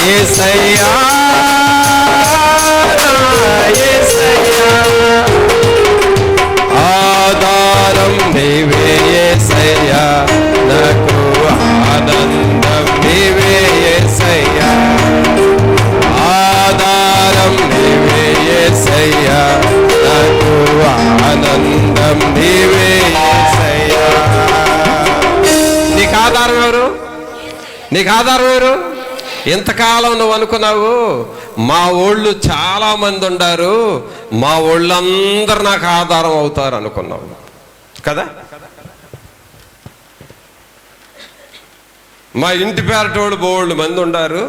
యేసయ్యా ఆధారం నీవే యేసయ్యా, నాకు ఆనందం నీవే యేసయ్యా, ఆధారం నీవే యేసయ్యా, నాకు ఆనందం నీవే యేసయ్యా. నీకు ఆధారం ఎవరు? నీకు ఆధారం ఎవరు? ఎంతకాలం నువ్వు అనుకున్నావు మా ఊళ్ళు చాలా మంది ఉండారు, మా ఊళ్ళందరూ నాకు ఆధారం అవుతారు అనుకున్నావు కదా. మా ఇంటి పేరటోళ్ళు బోళ్ళు మంది ఉండారు,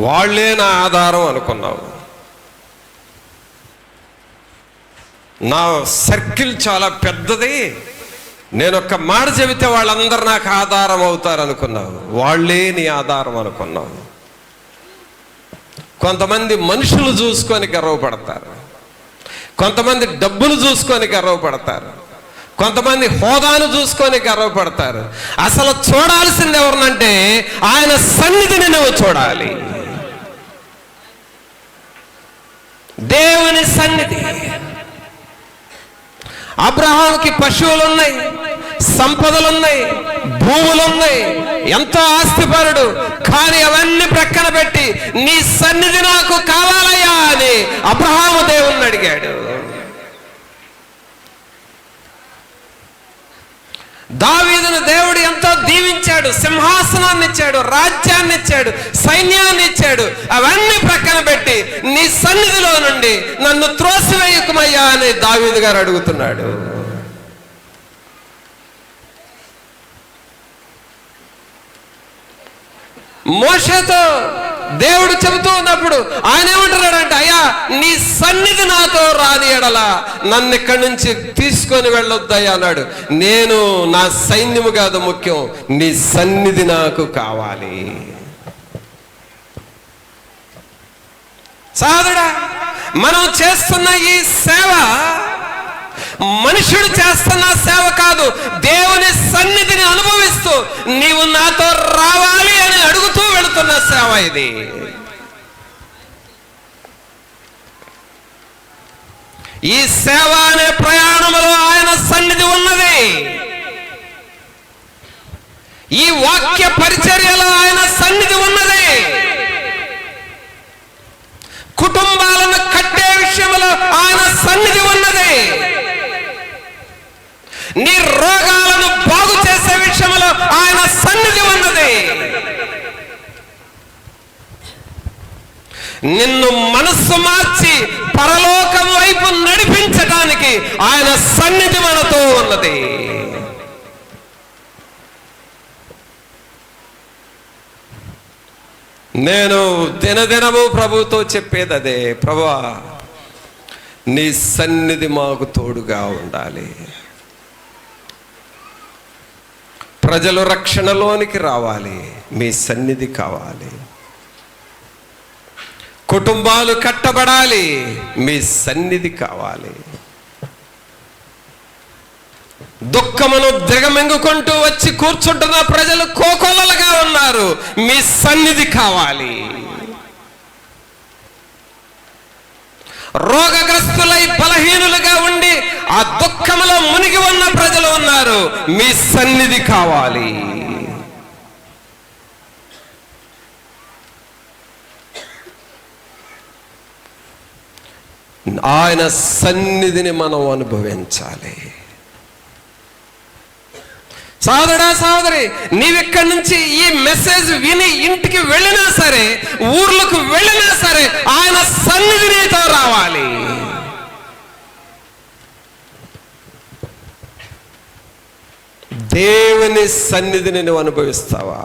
వాళ్ళే నా ఆధారం అనుకున్నావు. నా సర్కిల్ చాలా పెద్దది, నేను ఒక్క మాట చెబితే వాళ్ళందరూ నాకు ఆధారం అవుతారు అనుకున్నావు, వాళ్ళే నీ ఆధారం అనుకున్నావు. కొంతమంది మనుషులు చూసుకొని గర్వపడతారు, కొంతమంది డబ్బులు చూసుకొని గర్వపడతారు, కొంతమంది హోదాను చూసుకొని గర్వపడతారు. అసలు చూడాల్సింది ఎవరినంటే ఆయన సన్నిధిని నువ్వు చూడాలి, దేవుని సన్నిధి. అబ్రహాముకి పశువులు ఉన్నాయి, సంపదలున్నాయి, భూములున్నాయి, ఎంతో ఆస్తిపరుడు. కానీ అవన్నీ ప్రక్కన పెట్టి నీ సన్నిధి నాకు కావాలయ్యా అని అబ్రహాము దేవుణ్ణి అడిగాడు. దావీదును దేవుడు ఎంతో దీవించాడు, సింహాసనాన్ని ఇచ్చాడు, రాజ్యాన్ని ఇచ్చాడు, సైన్యాన్ని ఇచ్చాడు. అవన్నీ ప్రక్కన పెట్టి నీ సన్నిధిలో నుండి నన్ను త్రోసివేయకుమయ్యా అని దావీదు గారు అడుగుతున్నాడు. మోషేతో దేవుడు చెబుతూ ఉన్నప్పుడు ఆయన ఏమంటున్నాడంటే, అయ్యా నీ సన్నిధి నాతో రాని ఎడల నన్ను ఇక్కడి నుంచి తీసుకొని వెళ్ళొద్దయ్యా అన్నాడు. నేను నా సైన్యము కాదు ముఖ్యం, నీ సన్నిధి నాకు కావాలి. సోదరుడా, మనం చేస్తున్న ఈ సేవ మనుషుడు చేస్తున్న సేవ కాదు, దేవుని సన్నిధిని అనుభవిస్తూ నీవు నాతో రావాలి అని అడుగుతూ వెళుతున్న సేవ ఇది. ఈ సేవ అనే ప్రయాణంలో ఆయన సన్నిధి ఉన్నది. ఈ వాక్య పరిచర్యలో ఆయన సన్నిధి ఉన్నది. కుటుంబాలను కట్టే విషయంలో ఆయన సన్నిధి ఉన్నది. నీ రోగాలను బాగు చేసే విషయంలో ఆయన సన్నిధి ఉన్నది. నిన్ను మనస్సు మార్చి పరలోకం వైపు నడిపించడానికి ఆయన సన్నిధి మనతో ఉన్నది. నేను దినదినము ప్రభుతో చెప్పేది అదే, ప్రభువా నీ సన్నిధి మాకు తోడుగా ఉండాలి. ప్రజలు రక్షణలోనికి రావాలి, మీ సన్నిధి కావాలి. కుటుంబాలు కట్టబడాలి, మీ సన్నిధి కావాలి. దుఃఖమును దిగమింగుకుంటూ వచ్చి కూర్చుంటున్న ప్రజలు కోకొల్లలుగా ఉన్నారు, మీ సన్నిధి కావాలి. రోగగ్రస్తులై బలహీనులుగా ఉండి ఆ దుఃఖములో మునిగి ఉన్న ప్రజలు ఉన్నారు, మీ సన్నిధి కావాలి. ఆయన సన్నిధిని మనం అనుభవించాలి. సోదరుడా సోదరి, నీవెక్కడి నుంచి ఈ మెసేజ్ విని ఇంటికి వెళ్ళినా సరే, ఊర్లకు వెళ్ళినా సరే, ఆయన సన్నిధి నీతో రావాలి. దేవుని సన్నిధిని నువ్వు అనుభవిస్తావా?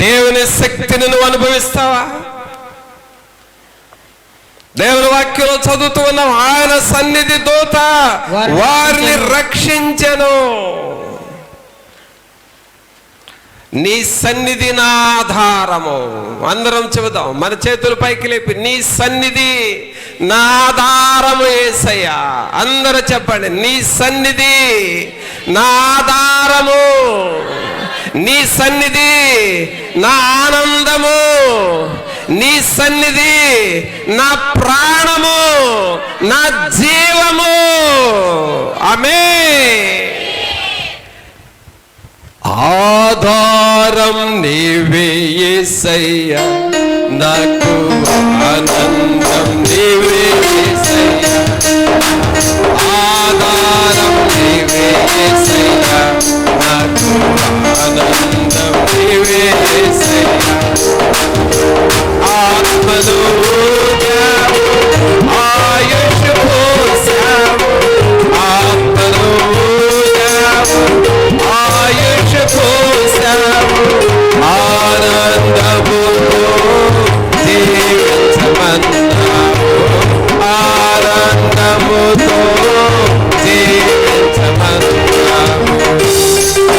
దేవుని శక్తిని నువ్వు అనుభవిస్తావా? దేవుని వాక్యంలో చదువుతూ ఉన్నాం, ఆయన సన్నిధి దూత వారిని రక్షించెను. నీ సన్నిధి నా ఆధారము. అందరం చెబుదాం, మన చేతులు పైకి లేపి, నీ సన్నిధి నా ఆధారము యేసయ్యా. అందరూ చెప్పండి, నీ సన్నిధి నా ఆధారము. నీ సన్నిధి నా ఆనందము, నీ సన్నిధి నా ప్రాణము, నా జీవము. ఆమేన్. ఆధారం నీవే యేసయ్యా, నాకు ఆనందం నీవే యేసయ్యా. ఆధారం నీవే యేసయ్యా, నాకు ఆనందం నీవే యేసయ్యా. ఆత్మను ఊదావు, ఆయుష్ పోసావు. ఆత్మను ఊదావు, ఆయుష్ పోసావు. ఆనందముతో జీవించమన్నావు, ఆనందముతో జీవించమన్నావు.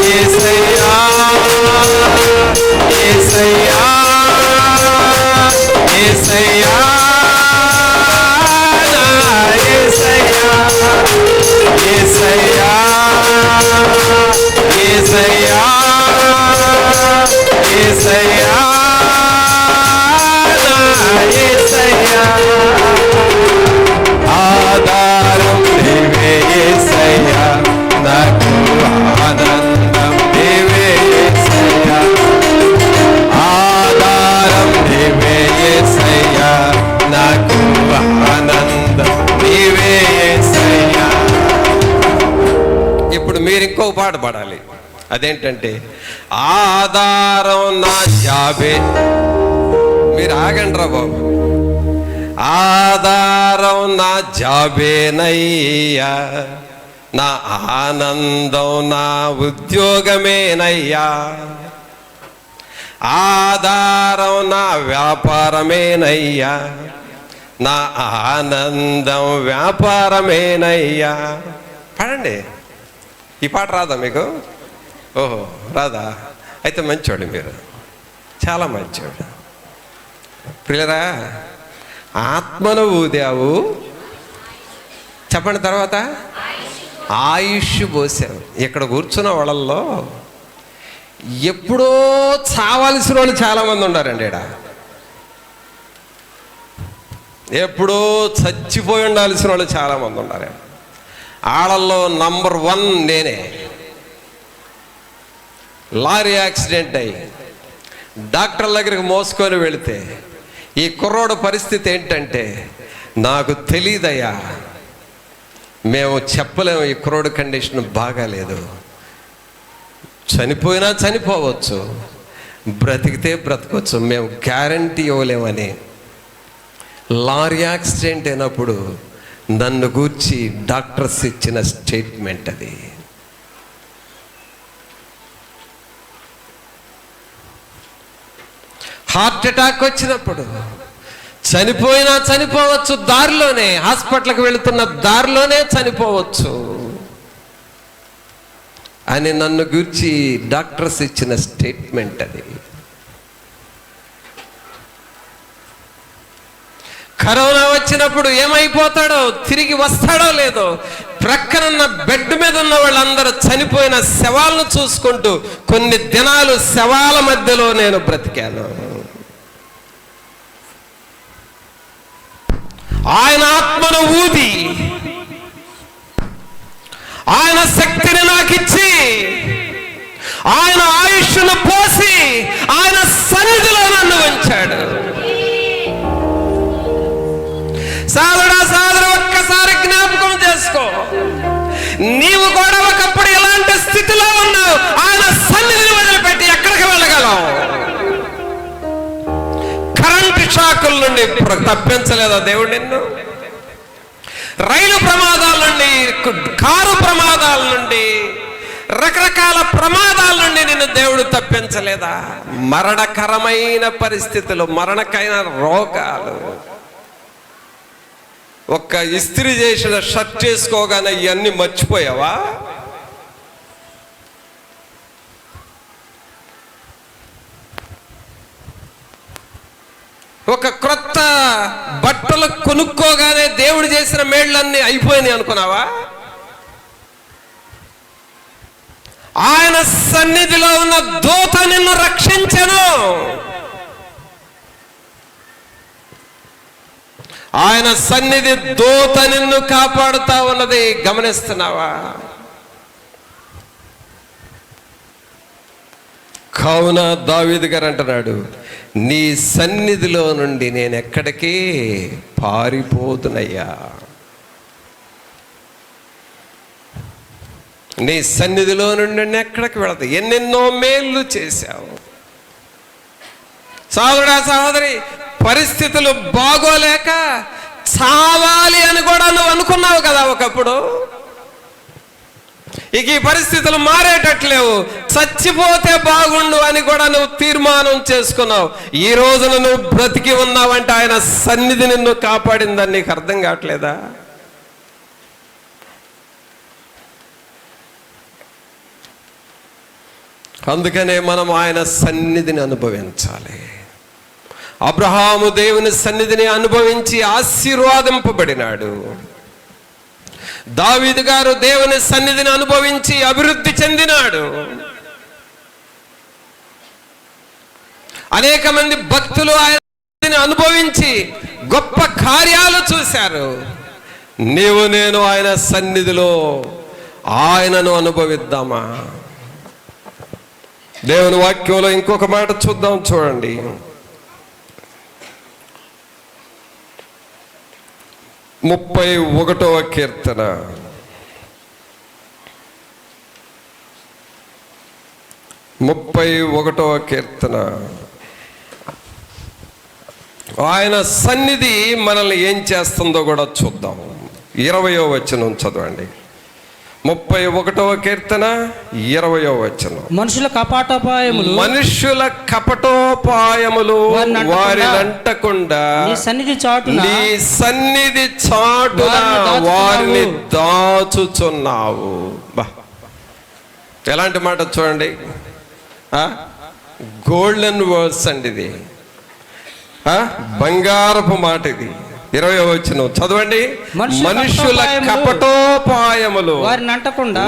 యేసయ్యా, యేసయ్యా, యేసయ్యా, నా యేసయ్యా, యేసయ్యా, యేసయ్యా, యేసయ్యా, నా యేసయ్యా. ఆధారం నీవే యేసయ్యా, నాకు ఆనందం నీవే యేసయ్యా. ఆధారం నీవే యేసయ్యా, నాకు ఆనందం నీవే యేసయ్యా. ఇప్పుడు మీరు ఇంకో పాట పాడాలి. అదేంటంటే, ఆధారం నా జాబే. మీరు ఆగండి రా బాబు. ఆధారం నా జాబేనయ్యా, నా ఆనందం నా ఉద్యోగమేనయ్యా. ఆధారం నా వ్యాపారమేనయ్యా, నా ఆనందం వ్యాపారమేనయ్యా. పాడండి. ఈ పాట రాదా మీకు? ఓహో, రాదా? అయితే మంచోడు, మీరు చాలా మంచోడు. ప్రియులరా, ఆత్మను ఊదావు, చెప్పండి, తర్వాత ఆయుష్ పోసావు. ఇక్కడ కూర్చున్న వాళ్ళల్లో ఎప్పుడో చావాల్సిన వాళ్ళు చాలామంది ఉన్నారండి. ఇక్కడ ఎప్పుడో చచ్చిపోయి ఉండాల్సిన వాళ్ళు చాలామంది ఉన్నారు. వాళ్ళల్లో నంబర్ 1 నేనే. లారీ యాక్సిడెంట్ అయ్యి డాక్టర్ దగ్గరికి మోసుకొని వెళితే ఈ కుర్రోడు పరిస్థితి ఏంటంటే, నాకు తెలీదయ్యా, మేము చెప్పలేము, ఈ కుర్రోడు కండిషన్ బాగాలేదు, చనిపోయినా చనిపోవచ్చు, బ్రతికితే బ్రతకొచ్చు, మేము గ్యారంటీ ఇవ్వలేమని. లారీ యాక్సిడెంట్ అయినప్పుడు నన్ను గూర్చి డాక్టర్స్ ఇచ్చిన స్టేట్మెంట్ అది. హార్ట్ అటాక్ వచ్చినప్పుడు చనిపోయినా చనిపోవచ్చు, దారిలోనే, హాస్పిటల్కి వెళుతున్న దారిలోనే చనిపోవచ్చు అని నన్ను గూర్చి డాక్టర్స్ ఇచ్చిన స్టేట్మెంట్ అది. కరోనా వచ్చినప్పుడు ఏమైపోతాడో, తిరిగి వస్తాడో లేదో, ప్రక్కనున్న బెడ్ మీద ఉన్న వాళ్ళందరూ చనిపోయిన శవాలను చూసుకుంటూ కొన్ని దినాలు శవాల మధ్యలో నేను బ్రతికాను. ఆయన ఆత్మను ఊది, ఆయన శక్తిని నాకిచ్చి, ఆయన ఆయుష్ను పోసి, ఆయన సన్నిధిలో నన్ను ఉంచాడు. సాధుడా, సాధుడు, ఒక్కసారి జ్ఞాపకం చేసుకో. నీవు కూడా ఒకప్పుడు ఇలాంటి స్థితిలో ఉన్నావు. ఆయన సన్నిధిని వదిలిపెట్టి ఎక్కడికి వెళ్ళగలవు? కరెంట్ షాకుల నుండి తప్పించలేదా దేవుడు నిన్ను? రైలు ప్రమాదాల నుండి, కారు ప్రమాదాల నుండి, రకరకాల ప్రమాదాల నుండి నిన్ను దేవుడు తప్పించలేదా? మరణకరమైన పరిస్థితులు, మరణకైన రోగాలు, ఒక్క ఇస్త్రీ చేసిన షర్ట్ చేసుకోగానే ఇవన్నీ మర్చిపోయావా? ఒక క్రొత్త బట్టలు కొనుక్కోగానే దేవుడు చేసిన మేళ్ళన్నీ అయిపోయినాయి అనుకున్నావా? ఆయన సన్నిధిలో ఉన్న దూత నిన్ను రక్షించెను. ఆయన సన్నిధి దూత నిన్ను కాపాడుతా ఉన్నది. గమనిస్తున్నావా? కావున దావీదు గారు అంటున్నాడు, నీ సన్నిధిలో నుండి నేను ఎక్కడికి పారిపోతున్నయ్యా. నీ సన్నిధిలో నుండి నేను ఎక్కడికి వెళతా? ఎన్నెన్నో మేళ్ళు చేశావు. సహోదరుడా, సహోదరి, పరిస్థితులు బాగోలేక చావాలి అని కూడా నువ్వు అనుకున్నావు కదా ఒకప్పుడు. ఇక ఈ పరిస్థితులు మారేటట్లేవు, చచ్చిపోతే బాగుండు అని కూడా నువ్వు తీర్మానం చేసుకున్నావు. ఈ రోజున నువ్వు బ్రతికి ఉన్నావంటే ఆయన సన్నిధి నిన్ను కాపాడిందని నీకు అర్థం కావట్లేదా? అందుకనే మనం ఆయన సన్నిధిని అనుభవించాలి. అబ్రహాము దేవుని సన్నిధిని అనుభవించి ఆశీర్వాదింపబడినాడు. దావీదు గారు దేవుని సన్నిధిని అనుభవించి అభివృద్ధి చెందినాడు. అనేక మంది భక్తులు ఆయన అనుభవించి గొప్ప కార్యాలు చూశారు. నీవు నేను ఆయన సన్నిధిలో ఆయనను అనుభవిద్దామా? దేవుని వాక్యంలో ఇంకొక మాట చూద్దాం, చూడండి. 31వ కీర్తన 31వ కీర్తన. ఆయన సన్నిధి మనల్ని ఏం చేస్తుందో కూడా చూద్దాం. 20వ వచనం చదవండి. 31వ కీర్తన 20వ వచనం. మనుషుల కపటోపాయములు వారిని అంటకుండా నీ సన్నిధి చాటున వారిని దాచుచున్నావు. బా, ఎలాంటి మాట చూడండి. గోల్డెన్ వర్డ్స్ అండి ఇది. బంగారపు మాట ఇది. 20వ వచనం చదవండి. మనుషుల కపటోపాయములు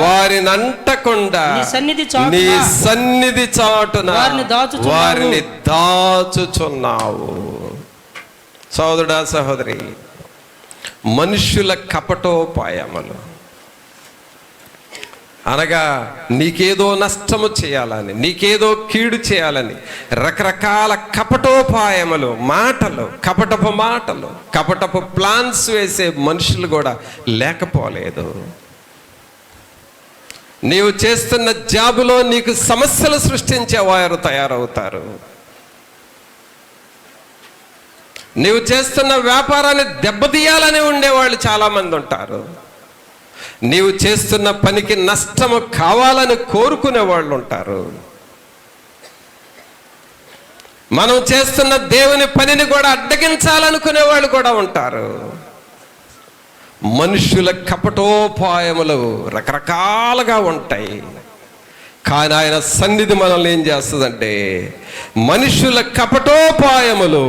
వారిని అంటకుండా నీ సన్నిధి చాటున వారిని దాచుచున్నావు. సోదరుడా, సహోదరి, మనుషుల కపటోపాయములు అనగా నీకేదో నష్టము చేయాలని, నీకేదో కీడు చేయాలని రకరకాల కపటోపాయములు, కపటపు ప్లాన్స్ వేసే మనుషులు కూడా లేకపోలేదు. నీవు చేస్తున్న జాబులో నీకు సమస్యలు సృష్టించే వారు తయారవుతారు. నీవు చేస్తున్న వ్యాపారాన్ని దెబ్బతీయాలని ఉండేవాళ్ళు చాలామంది ఉంటారు. నీవు చేస్తున్న పనికి నష్టము కావాలని కోరుకునే వాళ్ళు ఉంటారు. మనం చేస్తున్న దేవుని పనిని కూడా అడ్డగించాలనుకునే వాళ్ళు కూడా ఉంటారు. మనుషుల కపటోపాయములు రకరకాలుగా ఉంటాయి. కానీ ఆయన సన్నిధి మనల్ని ఏం చేస్తుందంటే, మనుషుల కపటోపాయములు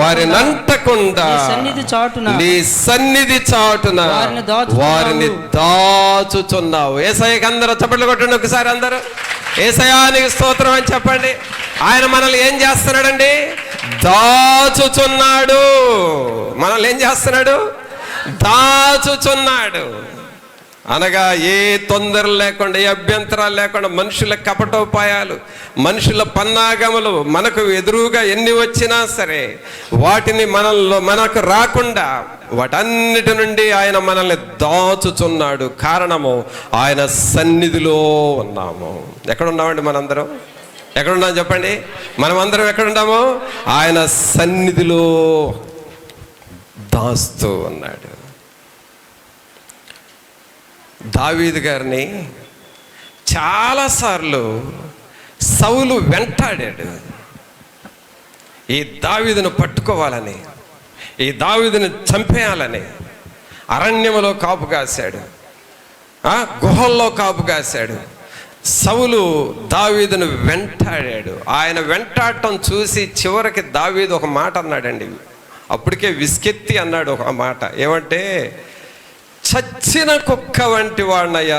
వారిని అంటకుండా నీ సన్నిధి చాటున వారిని దాచుచున్నావు. యేసయ్యకి అందరూ చప్పట్లు కొట్టండి ఒకసారి. అందరూ యేసయ్యానికి స్తోత్రం అని చెప్పండి. ఆయన మనల్ని ఏం చేస్తున్నాడండి? దాచుచున్నాడు. మనల్ని ఏం చేస్తున్నాడు? దాచుచున్నాడు. అనగా ఏ తొందర లేకుండా, ఏ అభ్యంతరాలు లేకుండా, మనుషుల కపటోపాయాలు, మనుషుల పన్నాగములు మనకు ఎదురుగా ఎన్ని వచ్చినా సరే వాటిని మనకు రాకుండా వాటన్నిటి నుండి ఆయన మనల్ని దాచుచున్నాడు. కారణము ఆయన సన్నిధిలో ఉన్నాము. ఎక్కడున్నామండి మనందరం? ఎక్కడున్నాం చెప్పండి? మనమందరం ఎక్కడున్నాము? ఆయన సన్నిధిలో దాస్తూ ఉన్నాడు. దావీదు గారిని చాలాసార్లు సౌలు వెంటాడాడు. ఈ దావీదును పట్టుకోవాలని, ఈ దావీదుని చంపేయాలని అరణ్యములో కాపు కాశాడు, గుహల్లో కాపు కాశాడు. సౌలు దావీదును వెంటాడాడు. ఆయన వెంటాడటం చూసి చివరికి దావీదు ఒక మాట అన్నాడండి. అప్పటికే విసుకెత్తి అన్నాడు ఒక మాట. ఏమంటే, చచ్చిన కుక్క వంటి వాడినయ్యా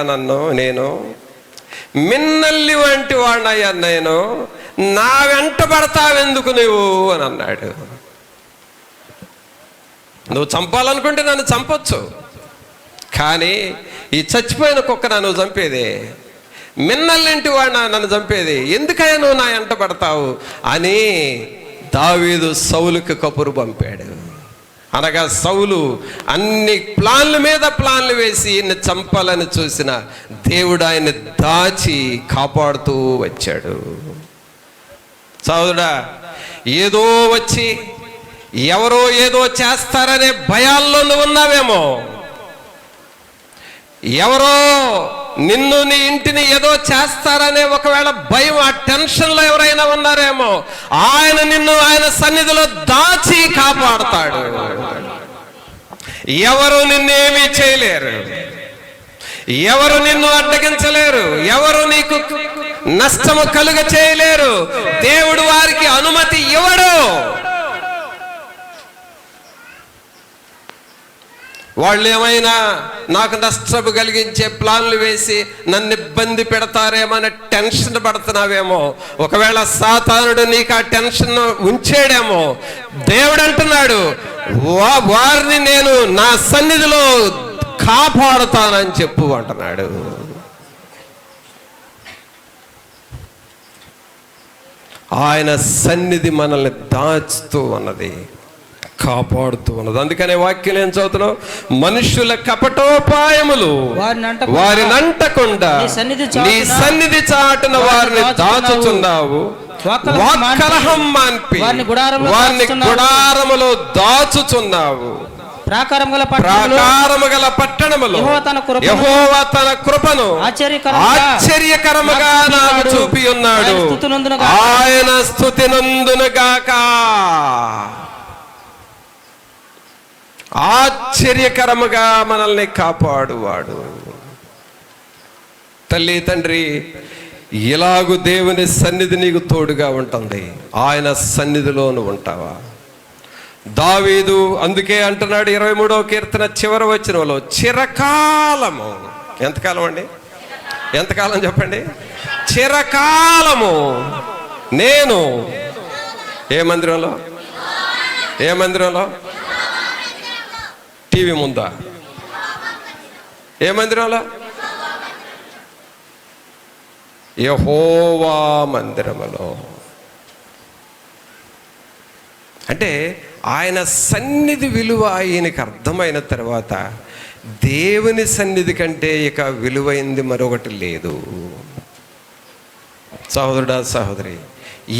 నేను. మిన్నల్లి వంటి వాడినయ్యా నేను, నా వెంట పడతావెందుకు నువ్వు అని అన్నాడు. నువ్వు చంపాలనుకుంటే నన్ను చంపొచ్చు, కానీ ఈ చచ్చిపోయిన కుక్క నన్ను చంపేదే, మిన్నల్లింటి వాడు నన్ను చంపేది, ఎందుకయ్యా నువ్వు నా వెంట పడతావు అని దావీదు సౌలుకి కబురు పంపాడు. అనగా సౌలు అన్ని ప్లాన్ల మీద ప్లాన్లు వేసి ఈయన్ని చంపాలని చూసిన దేవుడు ఆయన్ని దాచి కాపాడుతూ వచ్చాడు. సోదరుడా, ఏదో వచ్చి ఎవరో ఏదో చేస్తారనే భయాల్లో నువ్వు ఉన్నావేమో, ఎవరో నిన్ను నీ ఇంటిని ఏదో చేస్తారనే ఒకవేళ భయం, ఆ టెన్షన్లో ఎవరైనా ఉన్నారేమో, ఆయన నిన్ను ఆయన సన్నిధిలో దాచి కాపాడుతాడు. ఎవరు నిన్నేమీ చేయలేరు, ఎవరు నిన్ను అడ్డగించలేరు, ఎవరు నీకు నష్టము కలుగ చేయలేరు. దేవుడు వారికి అనుమతి ఇవ్వడు. వాళ్ళు ఏమైనా నాకు నష్టము కలిగించే ప్లాన్లు వేసి నన్ను ఇబ్బంది పెడతారేమో టెన్షన్ పడుతున్నావేమో, ఒకవేళ సాతానుడు నీకు ఆ టెన్షన్ ఉంచేడేమో, దేవుడు అంటున్నాడు వారిని నేను నా సన్నిధిలో కాపాడుతానని చెప్పు అంటున్నాడు. ఆయన సన్నిధి మనల్ని దాచుతూ ఉన్నది, కాపాడుతూ ఉన్నది. అందుకనే వాక్యం ఏం చదువుతున్నావు? మనుషుల కపటోపాయములు వారినంటకుండా నీ సన్నిధి చాటున వారిని దాచుచున్నావు. వాక్కలహం మాన్పి వారిని గుడారములో దాచుచున్నావు. ప్రాకారము గల పట్టణములో యెహోవా తన కృపను ఆశ్చర్యకరముగా నాకు చూపి ఉన్నాడు. ఆయన స్తుతి నందునుగాక. ఆశ్చర్యకరముగా మనల్ని కాపాడువాడు. తల్లి తండ్రి, ఇలాగు దేవుని సన్నిధి నీకు తోడుగా ఉంటుంది. ఆయన సన్నిధిలోను ఉంటావా? దావీదు అందుకే అంటున్నాడు 23వ కీర్తన చివరి వచనంలో, చిరకాలము. ఎంతకాలం అండి? ఎంతకాలం చెప్పండి? చిరకాలము నేను ఏ మందిరంలో? ఏ మందిరంలో? టీవీ ముందా? ఏ మందిరంలో? యెహోవా మందిరములో. అంటే ఆయన సన్నిధి విలువ ఆయనకి అర్థమైన తర్వాత దేవుని సన్నిధి కంటే ఇక విలువైంది మరొకటి లేదు. సహోదరుడా, సహోదరి,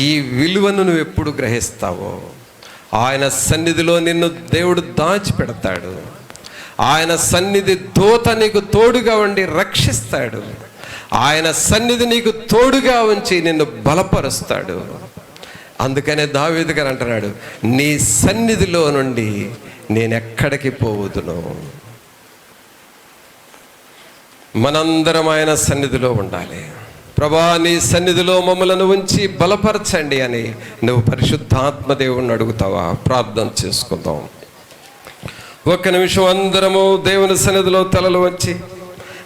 ఈ విలువను నువ్వు ఎప్పుడు గ్రహిస్తావో ఆయన సన్నిధిలో నిన్ను దేవుడు దాచిపెడతాడు. ఆయన సన్నిధి దూత నీకు తోడుగా ఉండి రక్షిస్తాడు. ఆయన సన్నిధి నీకు తోడుగా ఉంచి నిన్ను బలపరుస్తాడు. అందుకనే దావీదు గారు అంటున్నాడు, నీ సన్నిధిలో నుండి నేనెక్కడికి పోవుదును. మనందరం ఆయన సన్నిధిలో ఉండాలి. ప్రభా, నీ సన్నిధిలో మమ్మలను ఉంచి బలపరచండి అని నువ్వు పరిశుద్ధాత్మ దేవుణ్ణి అడుగుతావా? ప్రార్థన చేసుకుందాం. ఒక్క నిమిషం అందరము దేవుని సన్నిధిలో తలలు వంచి,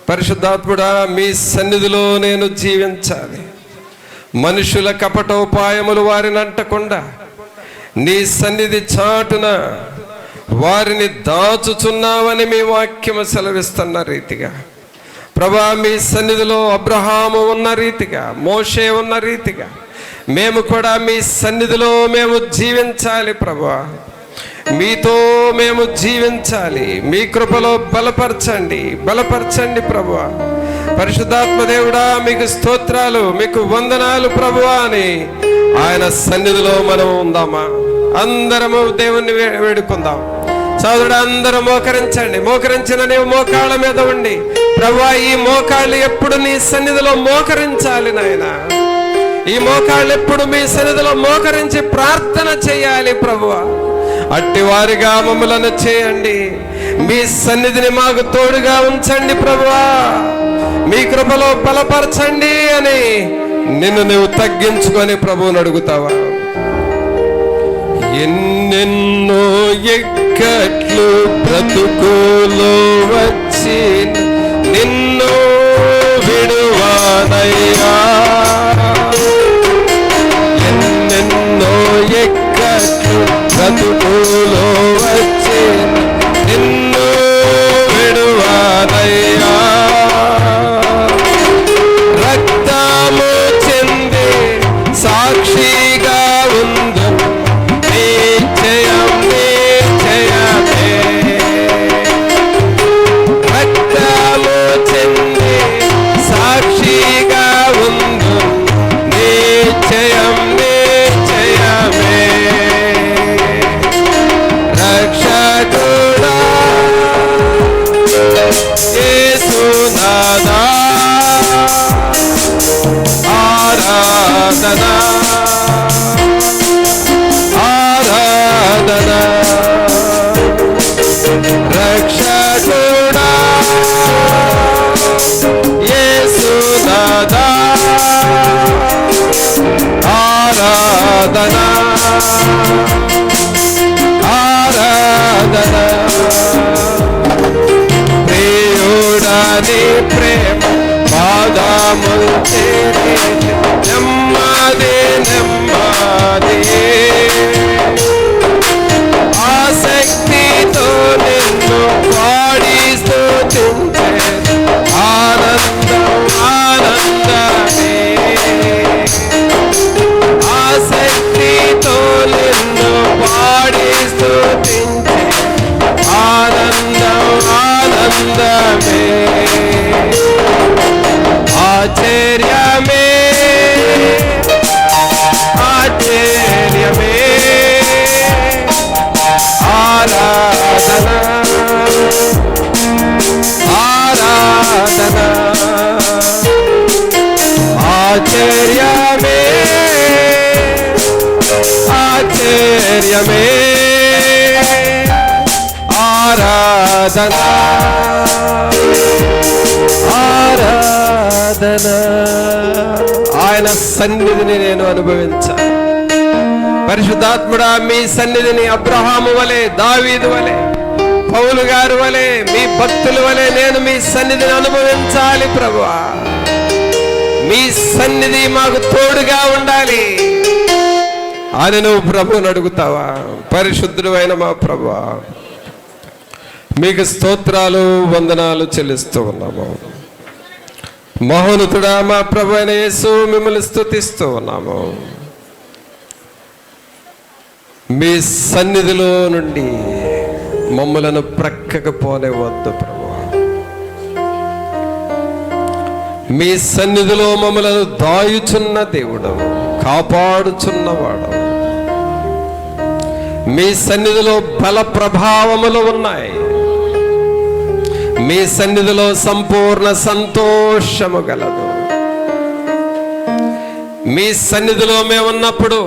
పరిశుద్ధాత్ముడా, మీ సన్నిధిలో నేను జీవించాలి. మనుషుల కపటోపాయములు వారిని అంటకుండా నీ సన్నిధి చాటున వారిని దాచుచున్నావని మీ వాక్యము సెలవిస్తున్న రీతిగా ప్రభా, మీ సన్నిధిలో అబ్రహాము ఉన్న రీతిగా, మోషే ఉన్న రీతిగా మేము కూడా మీ సన్నిధిలో మేము జీవించాలి. ప్రభా, మీతో మేము జీవించాలి. మీ కృపలో బలపరచండి, బలపరచండి ప్రభువా. పరిశుద్ధాత్మ దేవుడా, మీకు స్తోత్రాలు, మీకు వందనాలు ప్రభువా అని ఆయన సన్నిధిలో మనం ఉందామా? అందరము దేవుణ్ణి వేడుకుందాం. సోదరుడు, అందరూ మోకరించండి. మోకరించిన నీవు మోకాళ్ళ మీద ఉండి, ప్రభువా, ఈ మోకాళ్ళు ఎప్పుడు నీ సన్నిధిలో మోకరించాలి నాయన. ఈ మోకాళ్ళు ఎప్పుడు మీ సన్నిధిలో మోకరించి ప్రార్థన చేయాలి ప్రభువా. అట్టి వారిగా మమ్మలను చేయండి. మీ సన్నిధిని మాకు తోడుగా ఉంచండి ప్రభువా. మీ కృపలో బలపరచండి అని నిన్ను నువ్వు తగ్గించుకొని ప్రభువుని అడుగుతావా? ఎన్నెన్నో ఎక్కట్లు బ్రతుకులో వచ్చి నిన్ను విడువా విడువానయ్యా, ఎన్నెన్నో ఎక్కట్లు బ్రతుకులో వచ్చే నిన్ను విడువానయ్యా, రక్తము చెంది సాక్షిగా ఉందు నిశ్చయం నిశ్చయమే, రక్తము చెంది సాక్షిగా ఉందు నిశ్చయం నిశ్చయమే, రక్షకుడా యేసునాథా ఆరాధనా ఆరాధనా, రక్షకుడా యేసునాథా ఆరాధనా ఆరాధనా, ప్రియుడని ప్రేమ పాదములు చేరి నెమ్మది నెమ్మది, ఆసక్తితో నిన్ను పాడి స్తుతించే ఆనందం ఆనందమే, ఆసక్తితో నిన్ను పాడి స్తుతించే ఆనందం ఆనందమే, ఆశ్చర్యమే ఆశ్చర్యమే, ఆరాధనా ఆరాధనా, ఆశ్చర్యమే ఆశ్చర్యమే, ఆరాధనా ఆరాధనా. ఆయన సన్నిధిని నేను అనుభవించాను. పరిశుద్ధాత్ముడా, మీ సన్నిధిని అబ్రహాము వలె, దావీదు వలె, పౌలు గారు వలె, మీ భక్తుల వలె నేను మీ సన్నిధిని అనుభవించాలి ప్రభువా. మీ సన్నిధి మాకు తోడుగా ఉండాలి అని నువ్వు ప్రభువుని అడుగుతావా? పరిశుద్ధుడు అయిన మా ప్రభువా, మీకు స్తోత్రాలు వందనాలు చెల్లిస్తూ ఉన్నాము. మహోన్నతుడా మా ప్రభు అయిన యేసు, మిమ్మల్ని స్తుతిస్తూ ఉన్నాము. మీ సన్నిధిలో నుండి మమ్మలను ప్రక్కకు పోనివద్దు ప్రభువా. మీ సన్నిధిలో మమ్మలను దాయుచున్న దేవుడు, కాపాడుచున్నవాడు. మీ సన్నిధిలో బల ప్రభావములు ఉన్నాయి. మీ సన్నిధిలో సంపూర్ణ సంతోషము గలదు. మీ సన్నిధిలో మేమున్నప్పుడు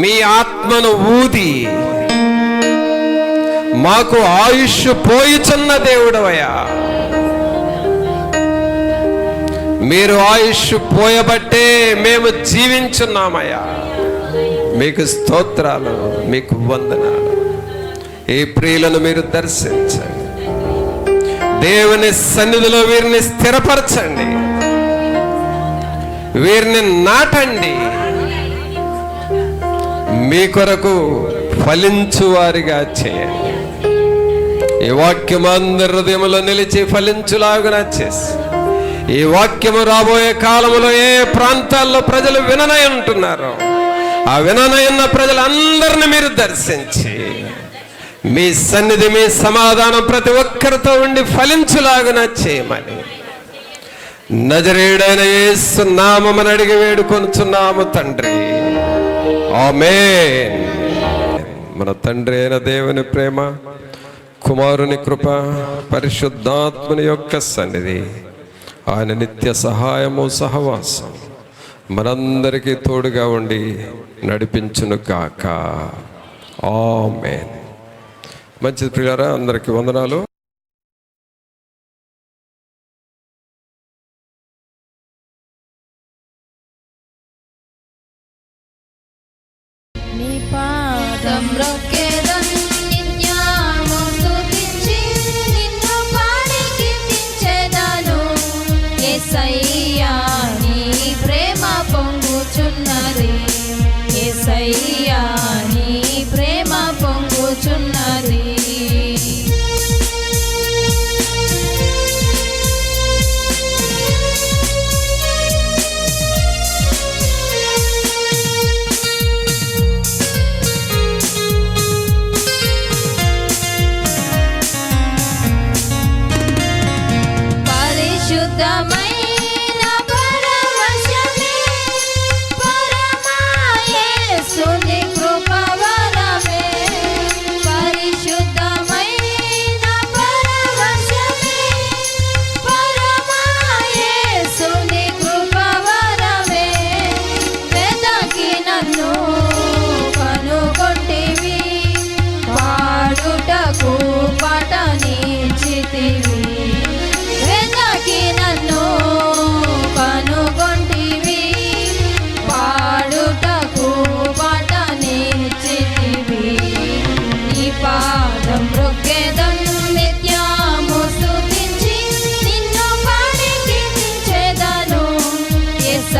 మీ ఆత్మను ఊది మాకు ఆయుష్ పోయిచున్న దేవుడవయ్యా. మీరు ఆయుష్ పోయబట్టే మేము జీవించున్నామయ్యా. మీకు స్తోత్రాలు, మీకు వందనాలు. ఈ ప్రియులను మీరు దర్శించండి. దేవుని సన్నిధిలో వీరిని స్థిరపరచండి, వీరిని నాటండి. మీ కొరకు ఫలించువారిగా చేయండి. ఈ వాక్యము అందరి హృదయములో నిలిచి ఫలించులాగునా చేసి, ఈ వాక్యము రాబోయే కాలంలో ఏ ప్రాంతాల్లో ప్రజలు విననై ఉంటున్నారో ఆ విననై ఉన్న ప్రజలందరినీ మీరు దర్శించి మీ సన్నిధి, మీ సమాధానం ప్రతి ఒక్కరితో ఉండి ఫలించులాగునా చేయమని నజరేయుడైన యేసు నామమున అడిగి వేడుకొనుచున్నాము తండ్రి. ఆమేన్. మన తండ్రి అయిన దేవుని ప్రేమ, కుమారుని కృప, పరిశుద్ధాత్మని యొక్క సన్నిధి, ఆయన నిత్య సహాయము సహవాసం మనందరికీ తోడుగా ఉండి నడిపించును కాక. ఆమేన్. మంచిది ప్రియులారా, అందరికీ వందనాలు. నీ పాదం రొక్కెదన్ నిత్యము స్తుతించి నిన్ను పాడి కీర్తించెదను యేసయ్యా.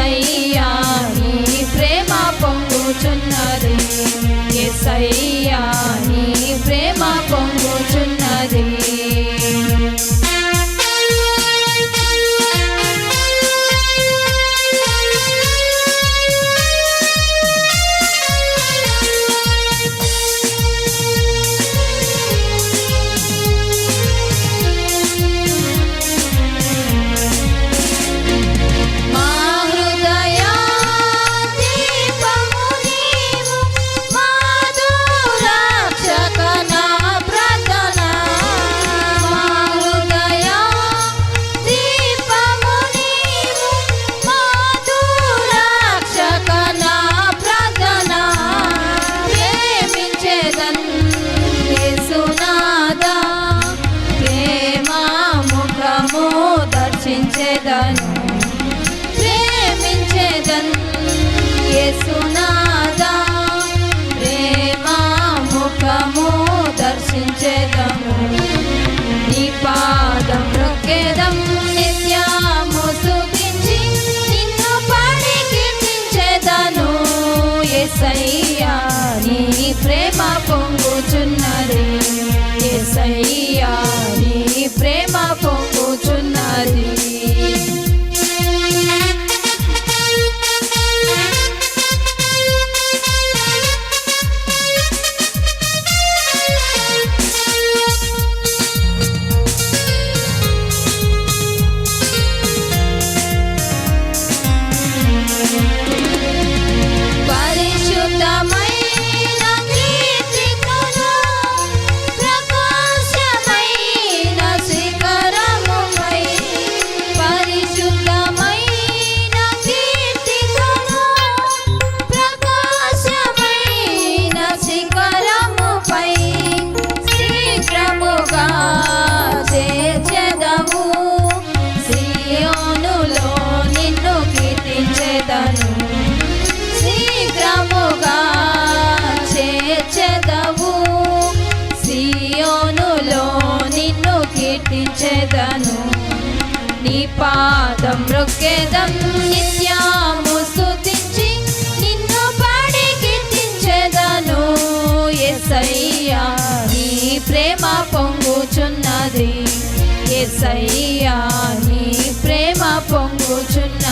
యేసయ్యా నీ ప్రేమ పొంగుచున్నది, యేసయ్యా నీ ప్రేమ పొంగుచున్నది. ప్రేమించేదన్ యేసునాదా, ప్రేమ ముఖము దర్శించేదము. నీ పాదం రొక్కేదం నిత్యము స్తుతించి, నిన్ను పాడి కీర్తించేదను. యేసయ్యా నీ ప్రేమ పొంగుచున్నది, యేసయ్యా నీ ప్రేమ పొంగుచున్నది. పరిశుద్ధమైన కీర్తికును ప్రకాశమైన శిఖరముపై, పరిశుద్ధమైన కీర్తికును ప్రకాశమైన శిఖరముపై శీఘ్రముగా చేర్చెదవు. సియోనులో నిన్ను కీర్తించెదను, శీఘ్రముగా చేర్చెదవు. సియోనులో నిన్ను కీర్తించెదను. నీ పాదం రొక్కేదం నిత్యము స్తుతించి, నిన్ను పాడి కీర్తించెదను. యేసయ్యా నీ ప్రేమ పొంగుచున్నది, యేసయ్యా నీ ప్రేమ పొంగుచున్నది.